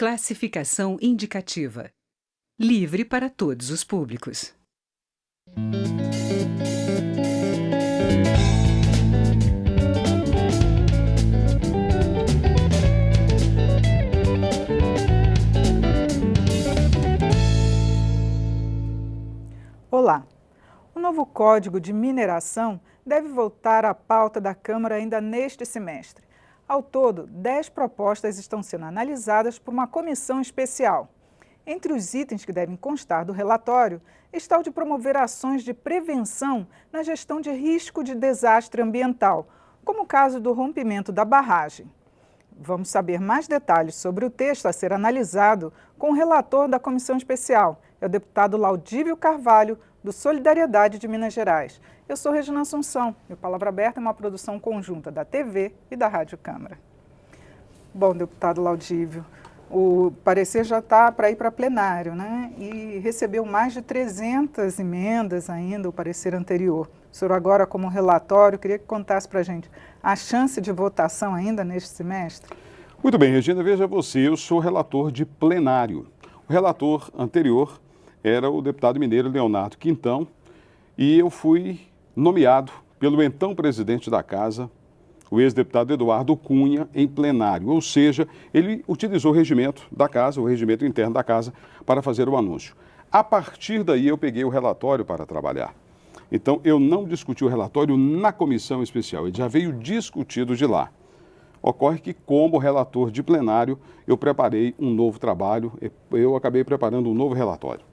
Classificação indicativa. Livre para todos os públicos. Olá! O novo Código de Mineração deve voltar à pauta da Câmara ainda neste semestre. Ao todo, 10 propostas estão sendo analisadas por uma comissão especial. Entre os itens que devem constar do relatório está o de promover ações de prevenção na gestão de risco de desastre ambiental, como o caso do rompimento da barragem. Vamos saber mais detalhes sobre o texto a ser analisado com o relator da comissão especial, é o deputado Laudívio Carvalho, do Solidariedade de Minas Gerais. Eu sou Regina Assunção e o Palavra Aberta é uma produção conjunta da TV e da Rádio Câmara. Bom, deputado Laudívio, o parecer já está para ir para plenário, né? E recebeu mais de 300 emendas ainda, o parecer anterior. O senhor agora, como relatório, queria que contasse para a gente a chance de votação ainda neste semestre? Muito bem, Regina, veja você, eu sou relator de plenário. O relator anterior era o deputado mineiro Leonardo Quintão e eu fui nomeado pelo então presidente da Casa, o ex-deputado Eduardo Cunha, em plenário. Ou seja, ele utilizou o regimento da Casa, o regimento interno da Casa, para fazer o anúncio. A partir daí eu peguei o relatório para trabalhar. Então eu não discuti o relatório na comissão especial, ele já veio discutido de lá. Ocorre que, como relator de plenário, eu preparei um novo trabalho, eu acabei preparando um novo relatório.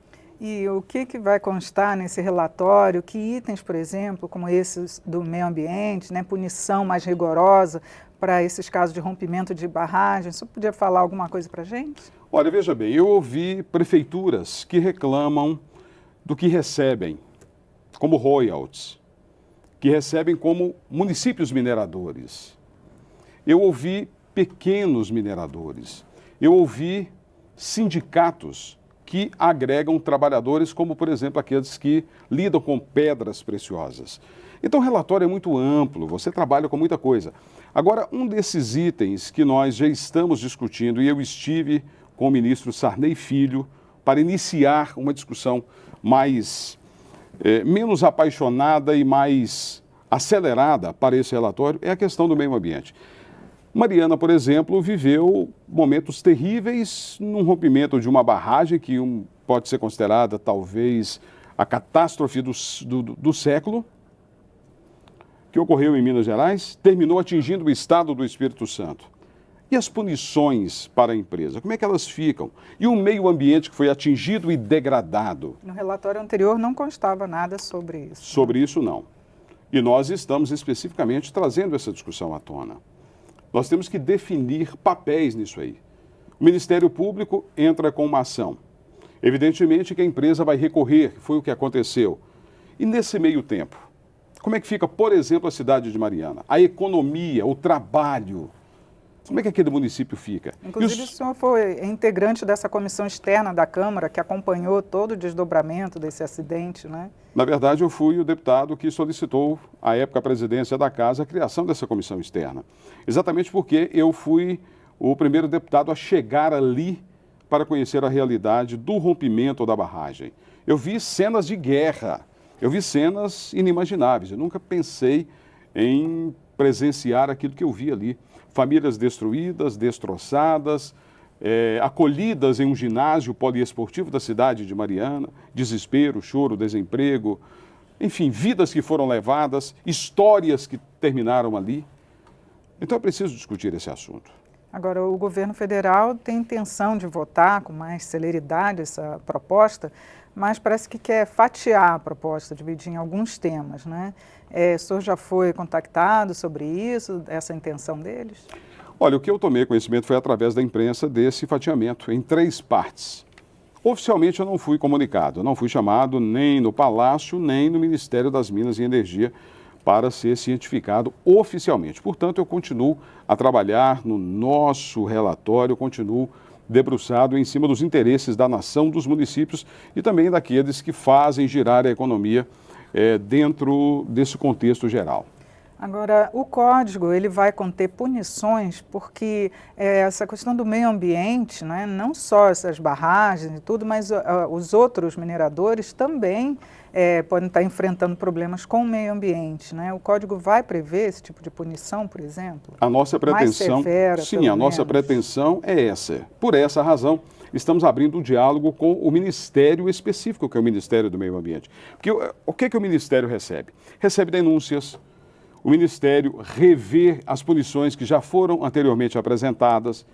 E o que vai constar nesse relatório? Que itens, por exemplo, como esses do meio ambiente, né, punição mais rigorosa para esses casos de rompimento de barragens? Você podia falar alguma coisa para a gente? Olha, veja bem, eu ouvi prefeituras que reclamam do que recebem como royalties, que recebem como municípios mineradores. Eu ouvi pequenos mineradores, eu ouvi sindicatos que agregam trabalhadores, como, por exemplo, aqueles que lidam com pedras preciosas. Então, o relatório é muito amplo, você trabalha com muita coisa. Agora, um desses itens que nós já estamos discutindo, e eu estive com o ministro Sarney Filho, para iniciar uma discussão menos apaixonada e mais acelerada para esse relatório, é a questão do meio ambiente. Mariana, por exemplo, viveu momentos terríveis num rompimento de uma barragem que pode ser considerada talvez a catástrofe do século, que ocorreu em Minas Gerais, terminou atingindo o estado do Espírito Santo. E as punições para a empresa, como é que elas ficam? E o meio ambiente que foi atingido e degradado? No relatório anterior não constava nada sobre isso. Sobre isso, não. E nós estamos especificamente trazendo essa discussão à tona. Nós temos que definir papéis nisso aí. O Ministério Público entra com uma ação. Evidentemente que a empresa vai recorrer, foi o que aconteceu. E nesse meio tempo, como é que fica, por exemplo, a cidade de Mariana? A economia, o trabalho. Como é que aquele município fica? Inclusive, o senhor foi integrante dessa comissão externa da Câmara que acompanhou todo o desdobramento desse acidente, né? Na verdade, eu fui o deputado que solicitou, à época, a presidência da Casa, a criação dessa comissão externa. Exatamente porque eu fui o primeiro deputado a chegar ali para conhecer a realidade do rompimento da barragem. Eu vi cenas de guerra, eu vi cenas inimagináveis. Eu nunca pensei em presenciar aquilo que eu vi ali. Famílias destruídas, destroçadas, acolhidas em um ginásio poliesportivo da cidade de Mariana, desespero, choro, desemprego, enfim, vidas que foram levadas, histórias que terminaram ali. Então é preciso discutir esse assunto. Agora, o governo federal tem intenção de votar com mais celeridade essa proposta, mas parece que quer fatiar a proposta, dividir em alguns temas, né? O senhor já foi contactado sobre isso, essa intenção deles? Olha, o que eu tomei conhecimento foi através da imprensa desse fatiamento, em 3 partes. Oficialmente eu não fui comunicado, não fui chamado nem no Palácio, nem no Ministério das Minas e Energia para ser cientificado oficialmente. Portanto, eu continuo a trabalhar no nosso relatório, eu continuo debruçado em cima dos interesses da nação, dos municípios e também daqueles que fazem girar a economia dentro desse contexto geral. Agora, o código ele vai conter punições porque essa questão do meio ambiente, né, não só essas barragens e tudo, mas os outros mineradores também podem estar enfrentando problemas com o meio ambiente, né? O código vai prever esse tipo de punição, por exemplo? A nossa pretensão, mais severa, sim, a nossa pretensão é essa. Por essa razão, estamos abrindo um diálogo com o Ministério específico, que é o Ministério do Meio Ambiente. Porque o que o Ministério recebe? Recebe denúncias. O Ministério revê as punições que já foram anteriormente apresentadas.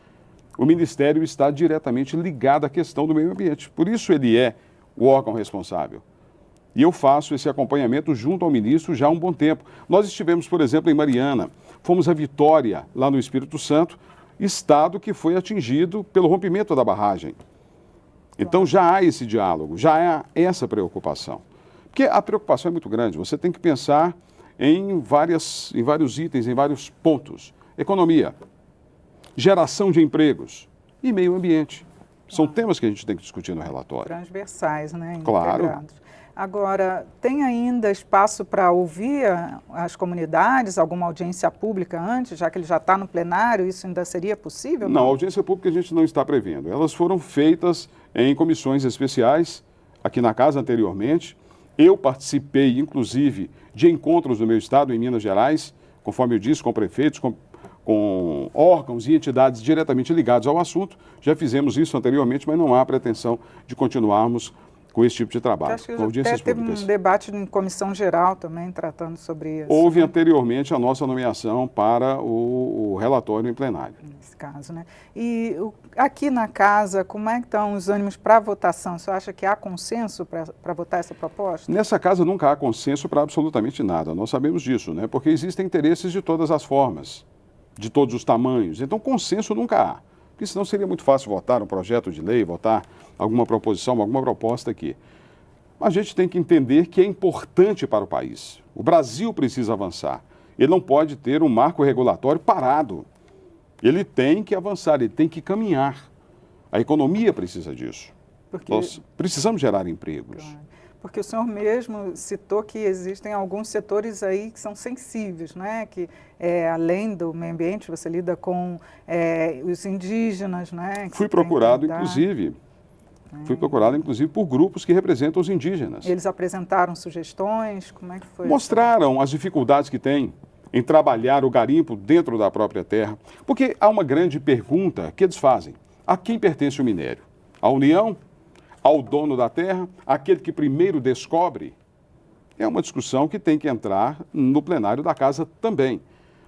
O Ministério está diretamente ligado à questão do meio ambiente. Por isso ele é o órgão responsável. E eu faço esse acompanhamento junto ao ministro já há um bom tempo. Nós estivemos, por exemplo, em Mariana, fomos a Vitória, lá no Espírito Santo, estado que foi atingido pelo rompimento da barragem. Então já há esse diálogo, já há essa preocupação. Porque a preocupação é muito grande, você tem que pensar em vários itens, em vários pontos. Economia, geração de empregos e meio ambiente. São temas que a gente tem que discutir no relatório. Transversais, né? Claro. Integrados. Agora, tem ainda espaço para ouvir as comunidades, alguma audiência pública antes, já que ele já está no plenário, isso ainda seria possível? Não, audiência pública a gente não está prevendo. Elas foram feitas em comissões especiais, aqui na casa anteriormente. Eu participei, inclusive, de encontros no meu estado, em Minas Gerais, conforme eu disse, com prefeitos, com órgãos e entidades diretamente ligados ao assunto. Já fizemos isso anteriormente, mas não há pretensão de continuarmos com esse tipo de trabalho, acho que com audiências teve públicas. um debate em comissão geral também, tratando sobre isso. Houve né? anteriormente a nossa nomeação para o relatório em plenário. Nesse caso, né? E aqui na casa, como é que estão os ânimos para a votação? Você acha que há consenso para votar essa proposta? Nessa casa nunca há consenso para absolutamente nada, nós sabemos disso, né? Porque existem interesses de todas as formas, de todos os tamanhos, então consenso nunca há. Porque senão seria muito fácil votar um projeto de lei, votar alguma proposição, alguma proposta aqui. Mas a gente tem que entender que é importante para o país. O Brasil precisa avançar. Ele não pode ter um marco regulatório parado. Ele tem que avançar, ele tem que caminhar. A economia precisa disso. Nós precisamos gerar empregos. Claro. Porque o senhor mesmo citou que existem alguns setores aí que são sensíveis, né? Que além do meio ambiente, você lida com os indígenas, né? Fui procurado, inclusive, por grupos que representam os indígenas. Eles apresentaram sugestões? Como é que foi? Mostraram as dificuldades que têm em trabalhar o garimpo dentro da própria terra. Porque há uma grande pergunta que eles fazem. A quem pertence o minério? À União? Ao dono da terra? Aquele que primeiro descobre? É uma discussão que tem que entrar no plenário da casa também.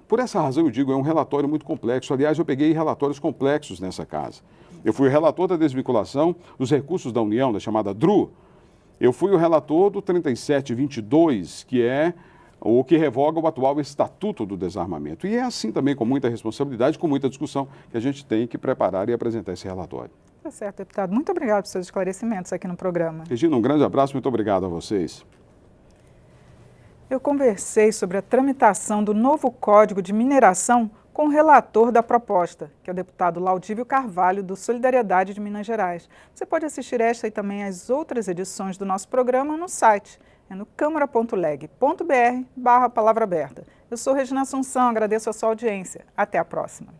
Por essa razão, eu digo, é um relatório muito complexo. Aliás, eu peguei relatórios complexos nessa casa. Eu fui o relator da desvinculação dos recursos da União, da chamada DRU. Eu fui o relator do 3722, que é o que revoga o atual Estatuto do Desarmamento. E é assim também, com muita responsabilidade, com muita discussão, que a gente tem que preparar e apresentar esse relatório. Tá certo, deputado. Muito obrigado pelos seus esclarecimentos aqui no programa. Regina, um grande abraço, muito obrigado a vocês. Eu conversei sobre a tramitação do novo Código de Mineração com o relator da proposta, que é o deputado Laudívio Carvalho, do Solidariedade de Minas Gerais. Você pode assistir esta e também as outras edições do nosso programa no site, no câmara.leg.br/palavra aberta. Eu sou Regina Assunção, agradeço a sua audiência. Até a próxima.